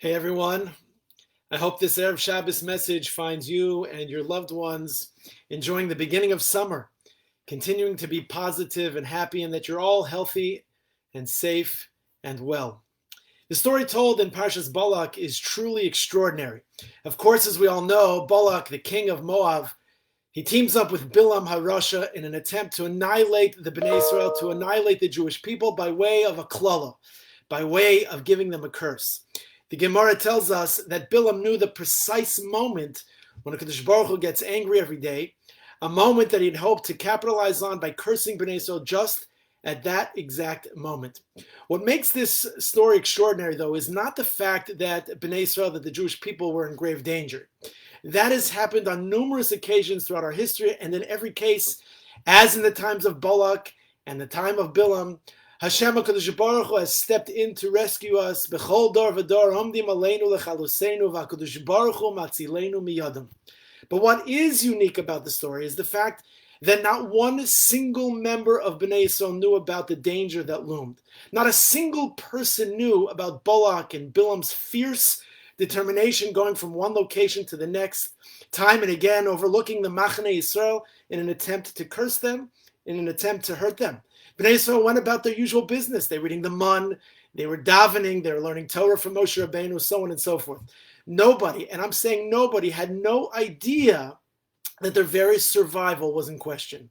Hey everyone, I hope this Erev Shabbos message finds you and your loved ones enjoying the beginning of summer, continuing to be positive and happy, and that you're all healthy and safe and well. The story told in Parshas Balak is truly extraordinary. Of course, as we all know, Balak, the king of Moab, he teams up with Bilam HaRasha in an attempt to annihilate the Bnei Israel, to annihilate the Jewish people by way of a klala, by way of giving them a curse. The Gemara tells us that Bilam knew the precise moment when HaKadosh Baruch Hu gets angry every day, a moment that he'd hoped to capitalize on by cursing Bnei Israel just at that exact moment. What makes this story extraordinary, though, is not the fact that Bnei Israel, that the Jewish people, were in grave danger. That has happened on numerous occasions throughout our history, and in every case, as in the times of Balak and the time of Bilam, Hashem HaKadosh Baruch Hu has stepped in to rescue us. B'chol dor v'dor omdim aleinu lechaluseinu v'HaKadosh Baruch Hu matzilenu miyadam. But what is unique about the story is the fact that not one single member of Bnei Yisrael knew about the danger that loomed. Not a single person knew about Balak and Bilam's fierce determination going from one location to the next, time and again overlooking the Machane Yisrael in an attempt to curse them, in an attempt to hurt them. Bnei Yisrael went about their usual business. They were reading the Mun, they were davening, they were learning Torah from Moshe Rabbeinu, so on and so forth. Nobody, and I'm saying nobody, had no idea that their very survival was in question.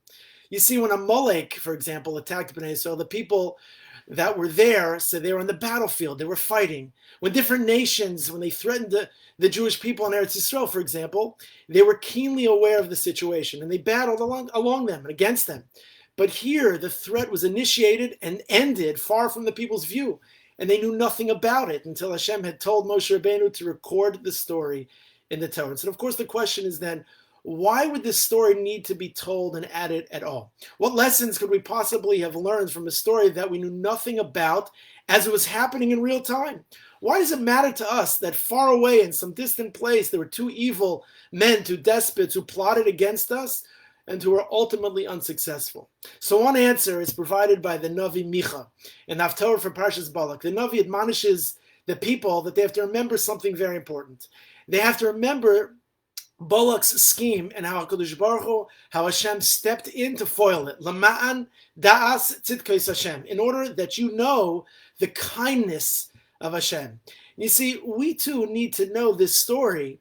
You see, when Amalek, for example, attacked Bnei Yisrael, the people that were there said they were on the battlefield, they were fighting. When different nations, when they threatened the Jewish people in Eretz Yisrael, for example, they were keenly aware of the situation, and they battled along them and against them. But here, the threat was initiated and ended far from the people's view, and they knew nothing about it until Hashem had told Moshe Rabbeinu to record the story in the Torah. And so, of course, the question is then, why would this story need to be told and added at all? What lessons could we possibly have learned from a story that we knew nothing about as it was happening in real time? Why does it matter to us that far away in some distant place there were two evil men, two despots who plotted against us and who were ultimately unsuccessful? So one answer is provided by the Navi Micha in Haftorah for Parshas Balak. The Navi admonishes the people that they have to remember something very important. They have to remember Balak's scheme and how HaKadosh Baruch Hu, how Hashem stepped in to foil it. Lama'an da'as tzidkos Hashem, in order that you know the kindness of Hashem. You see, we too need to know this story,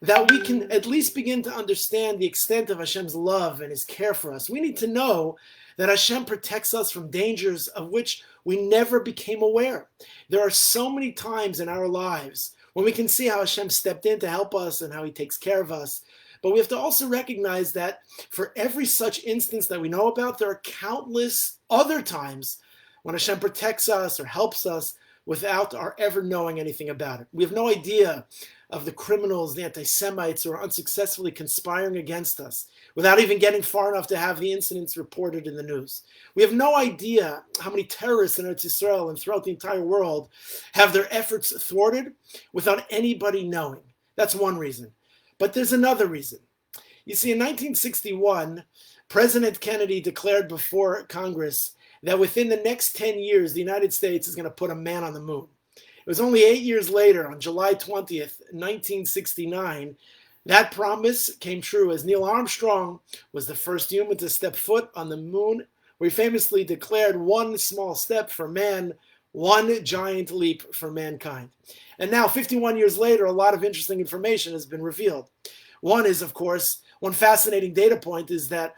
that we can at least begin to understand the extent of Hashem's love and His care for us. We need to know that Hashem protects us from dangers of which we never became aware. There are so many times in our lives when we can see how Hashem stepped in to help us and how He takes care of us. But we have to also recognize that for every such instance that we know about, there are countless other times when Hashem protects us or helps us without our ever knowing anything about it. We have no idea of the criminals, the anti-Semites who are unsuccessfully conspiring against us without even getting far enough to have the incidents reported in the news. We have no idea how many terrorists in Eretz Yisrael and throughout the entire world have their efforts thwarted without anybody knowing. That's one reason. But there's another reason. You see, in 1961, President Kennedy declared before Congress that within the next 10 years, the United States is going to put a man on the moon. It was only 8 years later, on July 20th, 1969, that promise came true as Neil Armstrong was the first human to step foot on the moon, where he famously declared one small step for man, one giant leap for mankind. And now, 51 years later, a lot of interesting information has been revealed. One is, of course, one fascinating data point is that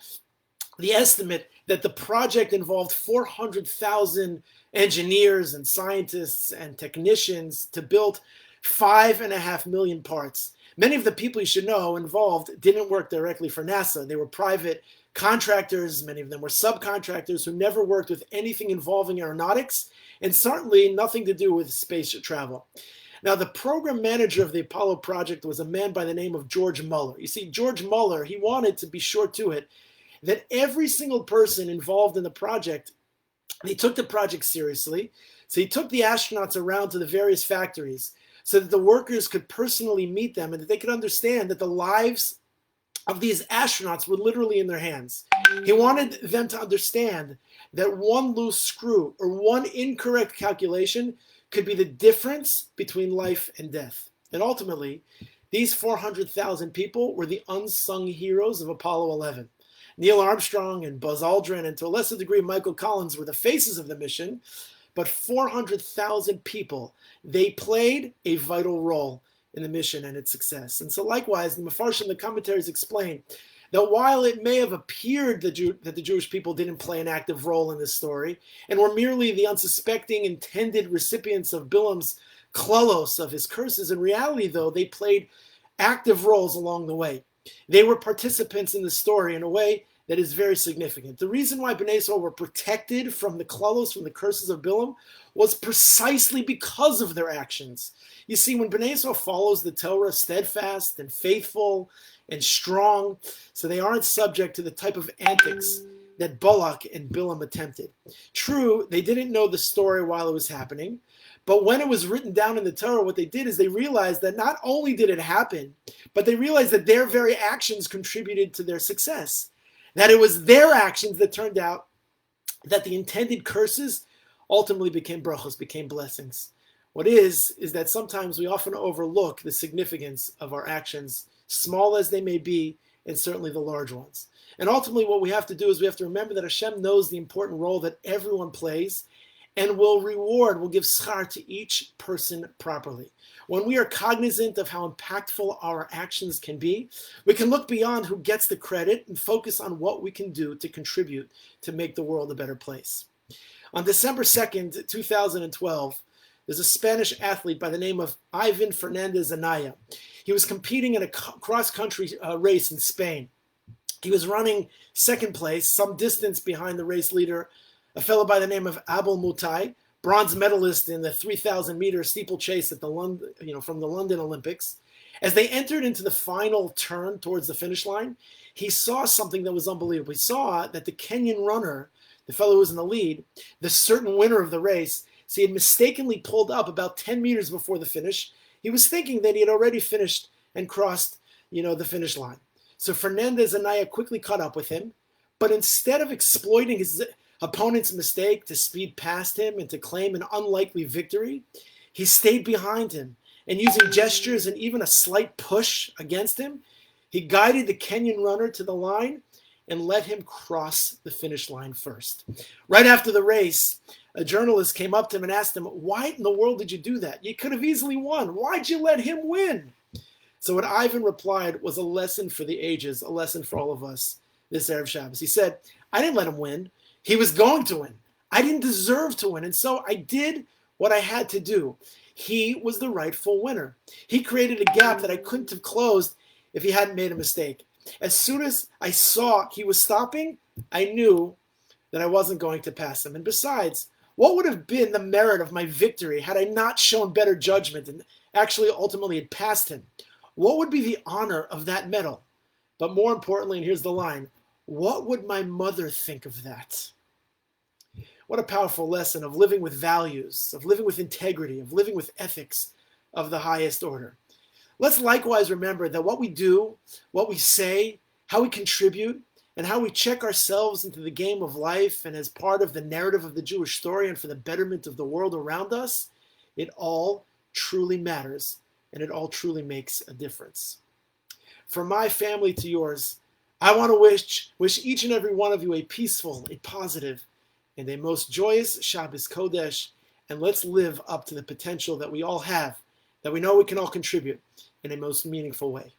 the estimate that the project involved 400,000 engineers and scientists and technicians to build 5.5 million parts. Many of the people you should know involved didn't work directly for NASA. They were private contractors. Many of them were subcontractors who never worked with anything involving aeronautics and certainly nothing to do with space travel. Now, the program manager of the Apollo project was a man by the name of George Muller. You see, George Muller, he wanted to be sure to it that every single person involved in the project, they took the project seriously. So he took the astronauts around to the various factories so that the workers could personally meet them and that they could understand that the lives of these astronauts were literally in their hands. He wanted them to understand that one loose screw or one incorrect calculation could be the difference between life and death. And ultimately, these 400,000 people were the unsung heroes of Apollo 11. Neil Armstrong and Buzz Aldrin, and to a lesser degree Michael Collins, were the faces of the mission, but 400,000 people, they played a vital role in the mission and its success. And so likewise, the Mefarshim, the commentaries explain that while it may have appeared that the Jewish people didn't play an active role in this story and were merely the unsuspecting intended recipients of Bilam's klalos, of his curses, in reality, though, they played active roles along the way. They were participants in the story in a way that is very significant. The reason why Bnei Israel were protected from the klalos, from the curses of Bilam, was precisely because of their actions. You see, when Bnei Israel follows the Torah steadfast and faithful and strong, so they aren't subject to the type of antics that Balak and Bilam attempted. True, they didn't know the story while it was happening, but when it was written down in the Torah, what they did is they realized that not only did it happen, but they realized that their very actions contributed to their success. That it was their actions that turned out that the intended curses ultimately became brachos, became blessings. What is that sometimes we often overlook the significance of our actions, small as they may be, and certainly the large ones. And ultimately what we have to do is we have to remember that Hashem knows the important role that everyone plays and will give schar to each person properly. When we are cognizant of how impactful our actions can be, we can look beyond who gets the credit and focus on what we can do to contribute to make the world a better place. On December 2nd, 2012, there's a Spanish athlete by the name of Ivan Fernandez Anaya. He was competing in a cross-country race in Spain. He was running second place, some distance behind the race leader, a fellow by the name of Abel Mutai, bronze medalist in the 3,000-meter steeplechase at from the London Olympics. As they entered into the final turn towards the finish line, he saw something that was unbelievable. He saw that the Kenyan runner, the fellow who was in the lead, the certain winner of the race, he had mistakenly pulled up about 10 meters before the finish. He was thinking that he had already finished and crossed, the finish line. So Fernandez Anaya quickly caught up with him, but instead of exploiting his opponent's mistake to speed past him and to claim an unlikely victory, he stayed behind him, and using gestures and even a slight push against him, he guided the Kenyan runner to the line and let him cross the finish line first. Right after the race, a journalist came up to him and asked him, "Why in the world did you do that? You could have easily won. Why'd you let him win?" So what Ivan replied was a lesson for the ages, a lesson for all of us this Erev Shabbos. He said, "I didn't let him win. He was going to win. I didn't deserve to win, and so I did what I had to do. He was the rightful winner. He created a gap that I couldn't have closed if he hadn't made a mistake. As soon as I saw he was stopping, I knew that I wasn't going to pass him. And besides, what would have been the merit of my victory had I not shown better judgment and actually ultimately had passed him? What would be the honor of that medal? But more importantly, and here's the line, what would my mother think of that?" What a powerful lesson of living with values, of living with integrity, of living with ethics of the highest order. Let's likewise remember that what we do, what we say, how we contribute, and how we check ourselves into the game of life and as part of the narrative of the Jewish story and for the betterment of the world around us, it all truly matters and it all truly makes a difference. From my family to yours, I want to wish each and every one of you a peaceful, a positive, and a most joyous Shabbos Kodesh, and let's live up to the potential that we all have, that we know we can all contribute in a most meaningful way.